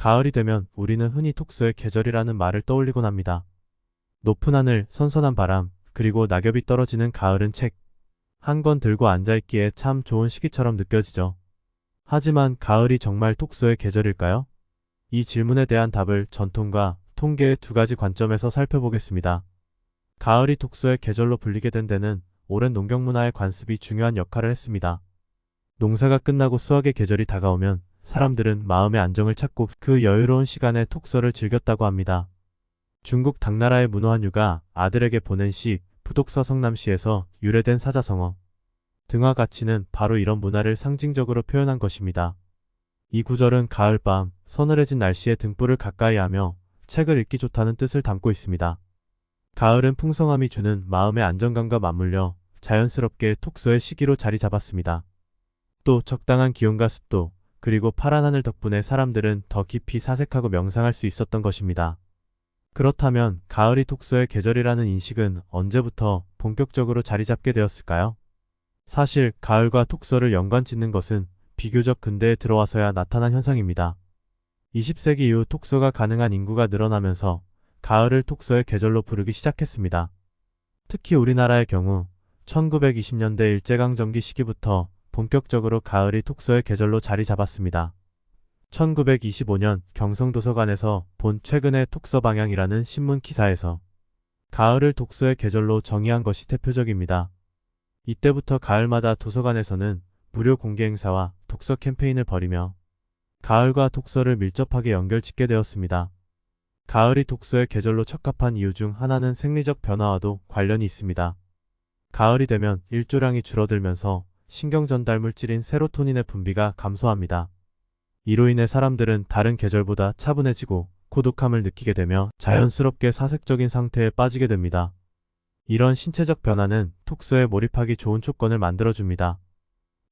가을이 되면 우리는 흔히 톡서의 계절이라는 말을 떠올리곤 합니다. 높은 하늘, 선선한 바람, 그리고 낙엽이 떨어지는 가을은 책 한 권 들고 앉아있기에 참 좋은 시기처럼 느껴지죠. 하지만 가을이 정말 톡서의 계절일까요? 이 질문에 대한 답을 전통과 통계의 두 가지 관점에서 살펴보겠습니다. 가을이 톡서의 계절로 불리게 된 데는 오랜 농경문화의 관습이 중요한 역할을 했습니다. 농사가 끝나고 수확의 계절이 다가오면 사람들은 마음의 안정을 찾고 그 여유로운 시간에 톡서를 즐겼다고 합니다. 중국 당나라의 문호한유가 아들에게 보낸 시 부독서 성남시에서 유래된 사자성어 등화가치는 바로 이런 문화를 상징적으로 표현한 것입니다. 이 구절은 가을밤, 서늘해진 날씨에 등불을 가까이 하며 책을 읽기 좋다는 뜻을 담고 있습니다. 가을은 풍성함이 주는 마음의 안정감과 맞물려 자연스럽게 톡서의 시기로 자리 잡았습니다. 또 적당한 기온과 습도, 그리고 파란 하늘 덕분에 사람들은 더 깊이 사색하고 명상할 수 있었던 것입니다. 그렇다면 가을이 톡서의 계절이라는 인식은 언제부터 본격적으로 자리 잡게 되었을까요? 사실 가을과 톡서를 연관짓는 것은 비교적 근대에 들어와서야 나타난 현상입니다. 20세기 이후 톡서가 가능한 인구가 늘어나면서 가을을 톡서의 계절로 부르기 시작했습니다. 특히 우리나라의 경우 1920년대 일제강점기 시기부터 본격적으로 가을이 톡서의 계절로 자리 잡았습니다. 1925년 경성도서관에서 본 최근의 톡서 방향이라는 신문 기사에서 가을을 톡서의 계절로 정의한 것이 대표적입니다. 이때부터 가을마다 도서관에서는 무료 공개 행사와 독서 캠페인을 벌이며 가을과 톡서를 밀접하게 연결짓게 되었습니다. 가을이 톡서의 계절로 적합한 이유 중 하나는 생리적 변화와도 관련이 있습니다. 가을이 되면 일조량이 줄어들면서 신경전달 물질인 세로토닌의 분비가 감소합니다. 이로 인해 사람들은 다른 계절보다 차분해지고 고독함을 느끼게 되며 자연스럽게 사색적인 상태에 빠지게 됩니다. 이런 신체적 변화는 톡서에 몰입하기 좋은 조건을 만들어줍니다.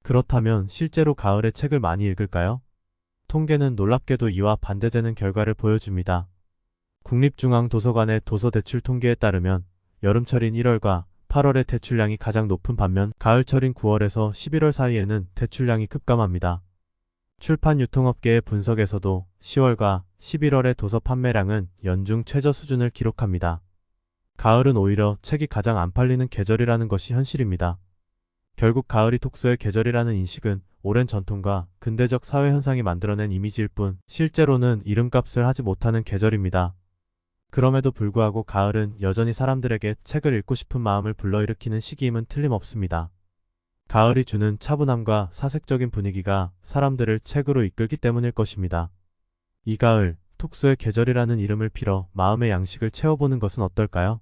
그렇다면 실제로 가을에 책을 많이 읽을까요? 통계는 놀랍게도 이와 반대되는 결과를 보여줍니다. 국립중앙도서관의 도서대출 통계에 따르면 여름철인 1월과 8월의 대출량이 가장 높은 반면 가을철인 9월에서 11월 사이에는 대출량이 급감합니다. 출판 유통업계의 분석에서도 10월과 11월의 도서 판매량은 연중 최저 수준을 기록합니다. 가을은 오히려 책이 가장 안 팔리는 계절이라는 것이 현실입니다. 결국 가을이 톡서의 계절이라는 인식은 오랜 전통과 근대적 사회 현상이 만들어낸 이미지일 뿐 실제로는 이름값을 하지 못하는 계절입니다. 그럼에도 불구하고 가을은 여전히 사람들에게 책을 읽고 싶은 마음을 불러일으키는 시기임은 틀림없습니다. 가을이 주는 차분함과 사색적인 분위기가 사람들을 책으로 이끌기 때문일 것입니다. 이 가을, 톡서의 계절이라는 이름을 빌어 마음의 양식을 채워보는 것은 어떨까요?